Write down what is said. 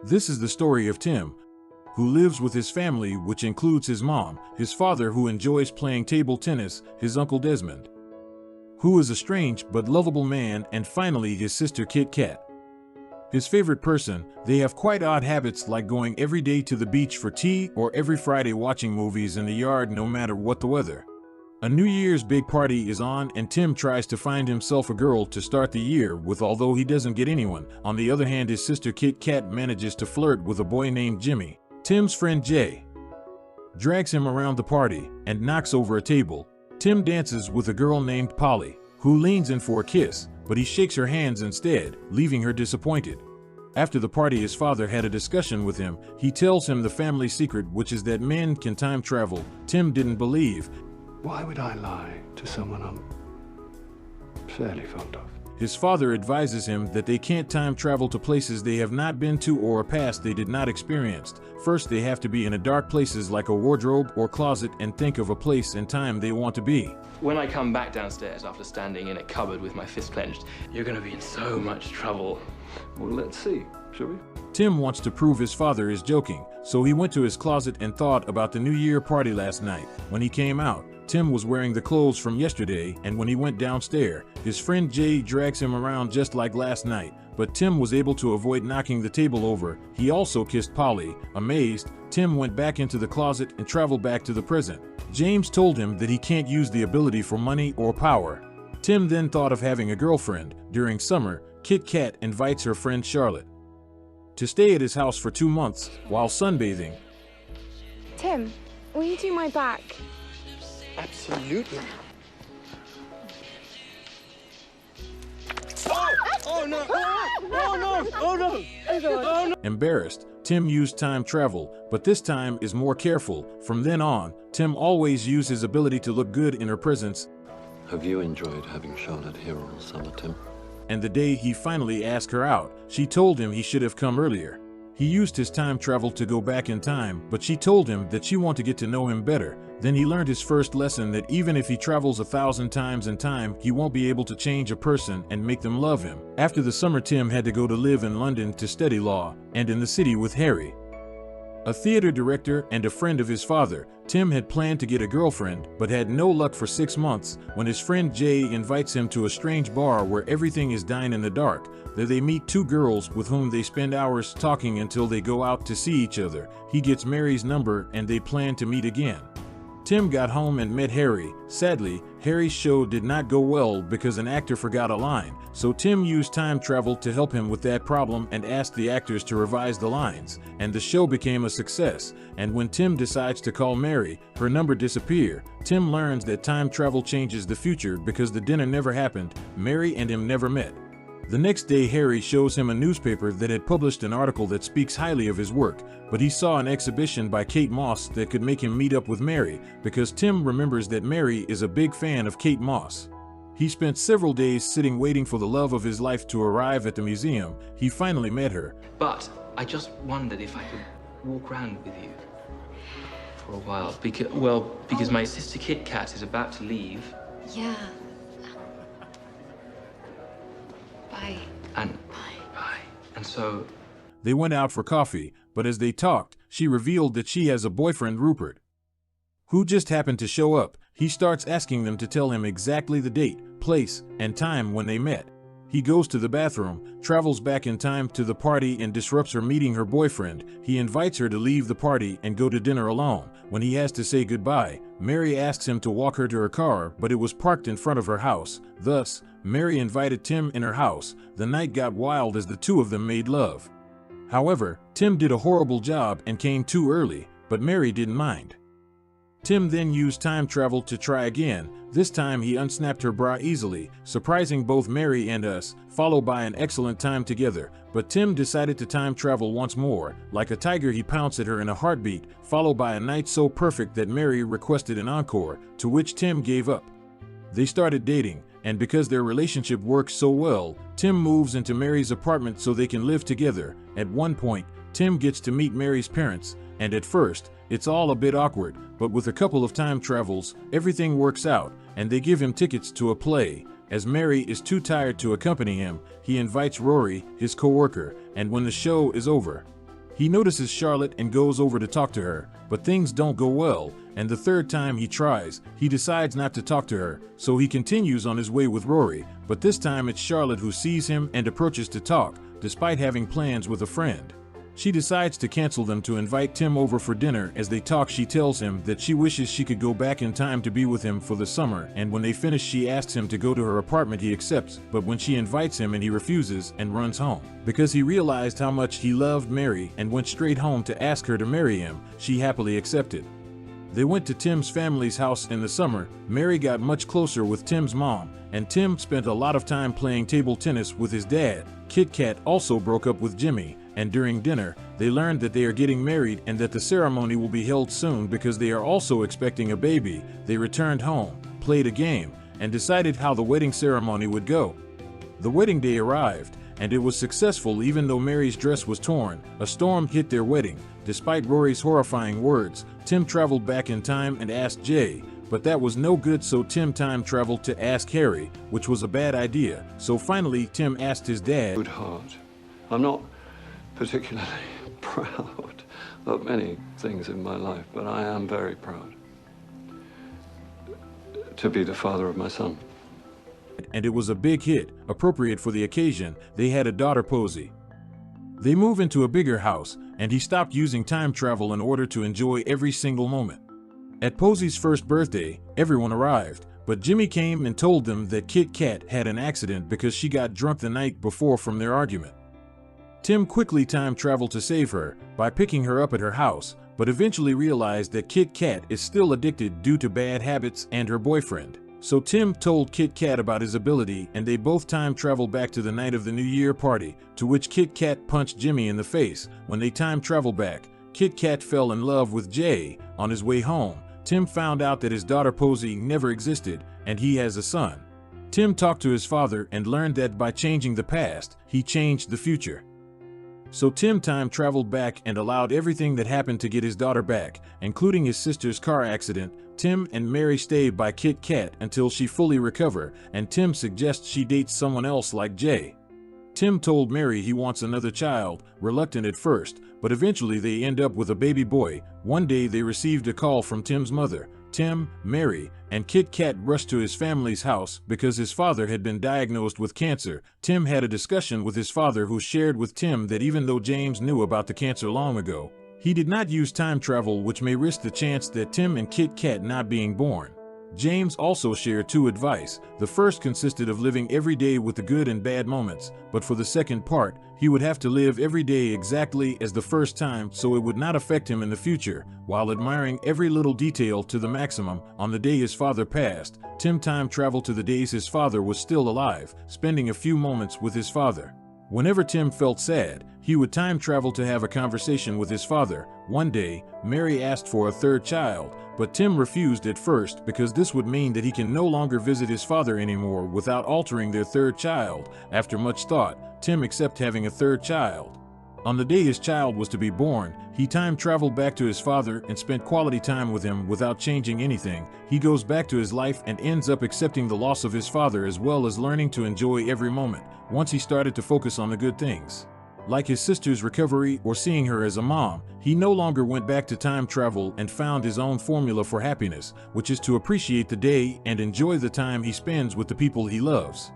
This is the story of Tim, who lives with his family, which includes his mom, his father who enjoys playing table tennis, his uncle Desmond, who is a strange but lovable man, and finally his sister Kit Kat. His favorite person. They have quite odd habits, like going every day to the beach for tea or every Friday watching movies in the yard no matter what the weather. A New Year's big party is on and Tim tries to find himself a girl to start the year with, although he doesn't get anyone. On the other hand, his sister Kit Kat manages to flirt with a boy named Jimmy. Tim's friend Jay drags him around the party and knocks over a table. Tim dances with a girl named Polly, who leans in for a kiss, but he shakes her hands instead, leaving her disappointed. After the party, his father had a discussion with him. He tells him the family secret, which is that men can time travel. Tim didn't believe. Why would I lie to someone I'm fairly fond of? His father advises him that they can't time travel to places they have not been to or a past they did not experience. First, they have to be in a dark places like a wardrobe or closet and think of a place and time they want to be. When I come back downstairs after standing in a cupboard with my fist clenched, you're going to be in so much trouble. Well, let's see, shall we? Tim wants to prove his father is joking, so he went to his closet and thought about the New Year party last night. When he came out, Tim was wearing the clothes from yesterday, and when he went downstairs, his friend Jay drags him around just like last night, but Tim was able to avoid knocking the table over. He also kissed Polly. Amazed, Tim went back into the closet and traveled back to the present. James told him that he can't use the ability for money or power. Tim then thought of having a girlfriend. During summer, Kit Kat invites her friend Charlotte to stay at his house for 2 months while sunbathing. Tim, will you do my back? Absolutely. Oh no! Oh no! Oh no! Oh no! Embarrassed, Tim used time travel, but this time is more careful. From then on, Tim always used his ability to look good in her presence. Have you enjoyed having Charlotte here all summer, Tim? And the day he finally asked her out, she told him he should have come earlier. He used his time travel to go back in time, but she told him that she wanted to get to know him better. Then he learned his first lesson, that even if he travels 1,000 times in time, he won't be able to change a person and make them love him. After the summer, Tim had to go to live in London to study law, and in the city with Harry, a theater director and a friend of his father. Tim had planned to get a girlfriend, but had no luck for 6 months when his friend Jay invites him to a strange bar where everything is done in the dark. There they meet 2 girls with whom they spend hours talking until they go out to see each other. He gets Mary's number and they plan to meet again. Tim got home and met Harry. Sadly, Harry's show did not go well because an actor forgot a line, so Tim used time travel to help him with that problem and asked the actors to revise the lines, and the show became a success. And when Tim decides to call Mary, her number disappears. Tim learns that time travel changes the future because the dinner never happened. Mary and him never met. The next day, Harry shows him a newspaper that had published an article that speaks highly of his work, but he saw an exhibition by Kate Moss that could make him meet up with Mary, because Tim remembers that Mary is a big fan of Kate Moss. He spent several days sitting waiting for the love of his life to arrive at the museum. He finally met her. But I just wondered if I could walk around with you for a while. Because my sister Kit Kat is about to leave. Yeah. Bye. Bye. And so... They went out for coffee, but as they talked, she revealed that she has a boyfriend, Rupert, who just happened to show up. He starts asking them to tell him exactly the date, place, and time when they met. He goes to the bathroom, travels back in time to the party and disrupts her meeting her boyfriend. He invites her to leave the party and go to dinner alone. When he has to say goodbye, Mary asks him to walk her to her car, but it was parked in front of her house. Thus, Mary invited Tim in her house. The night got wild as the 2 of them made love. However, Tim did a horrible job and came too early, but Mary didn't mind. Tim then used time travel to try again. This time he unsnapped her bra easily, surprising both Mary and us, followed by an excellent time together. But Tim decided to time travel once more. Like a tiger, he pounced at her in a heartbeat, followed by a night so perfect that Mary requested an encore, to which Tim gave up. They started dating, and because their relationship works so well, Tim moves into Mary's apartment so they can live together. At one point, Tim gets to meet Mary's parents, and at first, it's all a bit awkward, but with a couple of time travels, everything works out, and they give him tickets to a play. As Mary is too tired to accompany him, he invites Rory, his co-worker, and when the show is over, He notices Charlotte and goes over to talk to her, but things don't go well, and the third time he tries, he decides not to talk to her, so he continues on his way with Rory, but this time it's Charlotte who sees him and approaches to talk, despite having plans with a friend. She decides to cancel them to invite Tim over for dinner. As they talk, she tells him that she wishes she could go back in time to be with him for the summer, and when they finish she asks him to go to her apartment. He accepts, but when she invites him and he refuses and runs home. Because he realized how much he loved Mary and went straight home to ask her to marry him, she happily accepted. They went to Tim's family's house in the summer. Mary got much closer with Tim's mom, and Tim spent a lot of time playing table tennis with his dad. Kit Kat also broke up with Jimmy, and during dinner, they learned that they are getting married and that the ceremony will be held soon because they are also expecting a baby. They returned home, played a game, and decided how the wedding ceremony would go. The wedding day arrived, and it was successful even though Mary's dress was torn. A storm hit their wedding. Despite Rory's horrifying words, Tim traveled back in time and asked Jay, but that was no good, so Tim time traveled to ask Harry, which was a bad idea. So finally, Tim asked his dad, Good heart. I'm not particularly proud of many things in my life, but I am very proud to be the father of my son. and it was a big hit. Appropriate for the occasion, they had a daughter, Posey. They move into a bigger house, and he stopped using time travel in order to enjoy every single moment. At Posey's first birthday, everyone arrived, but Jimmy came and told them that Kit Kat had an accident because she got drunk the night before from their argument. Tim quickly time traveled to save her by picking her up at her house, but eventually realized that Kit Kat is still addicted due to bad habits and her boyfriend. So Tim told Kit Kat about his ability, and they both time traveled back to the night of the New Year party, to which Kit Kat punched Jimmy in the face. When they time traveled back, Kit Kat fell in love with Jay. On his way home, Tim found out that his daughter Posey never existed, and he has a son. Tim talked to his father and learned that by changing the past, he changed the future. So Tim time traveled back and allowed everything that happened to get his daughter back, including his sister's car accident. Tim and Mary stayed by Kit Kat until she fully recovered, and Tim suggests she dates someone else like Jay. Tim told Mary he wants another child, reluctant at first, but eventually they end up with a baby boy. One day they received a call from Tim's mother. Tim, Mary, and Kit Kat rushed to his family's house because his father had been diagnosed with cancer. Tim had a discussion with his father, who shared with Tim that even though James knew about the cancer long ago, he did not use time travel, which may risk the chance that Tim and Kit Kat not being born. James also shared two advice. The first consisted of living every day with the good and bad moments, but for the second part, he would have to live every day exactly as the first time so it would not affect him in the future, while admiring every little detail to the maximum. On the day his father passed, Tim time traveled to the days his father was still alive, spending a few moments with his father. Whenever Tim felt sad, he would time travel to have a conversation with his father. One day, Mary asked for a third child, but Tim refused at first because this would mean that he can no longer visit his father anymore without altering their third child. After much thought, Tim accepted having a third child. On the day his child was to be born, he time traveled back to his father and spent quality time with him without changing anything. He goes back to his life and ends up accepting the loss of his father as well as learning to enjoy every moment, once he started to focus on the good things. Like his sister's recovery or seeing her as a mom, he no longer went back to time travel and found his own formula for happiness, which is to appreciate the day and enjoy the time he spends with the people he loves.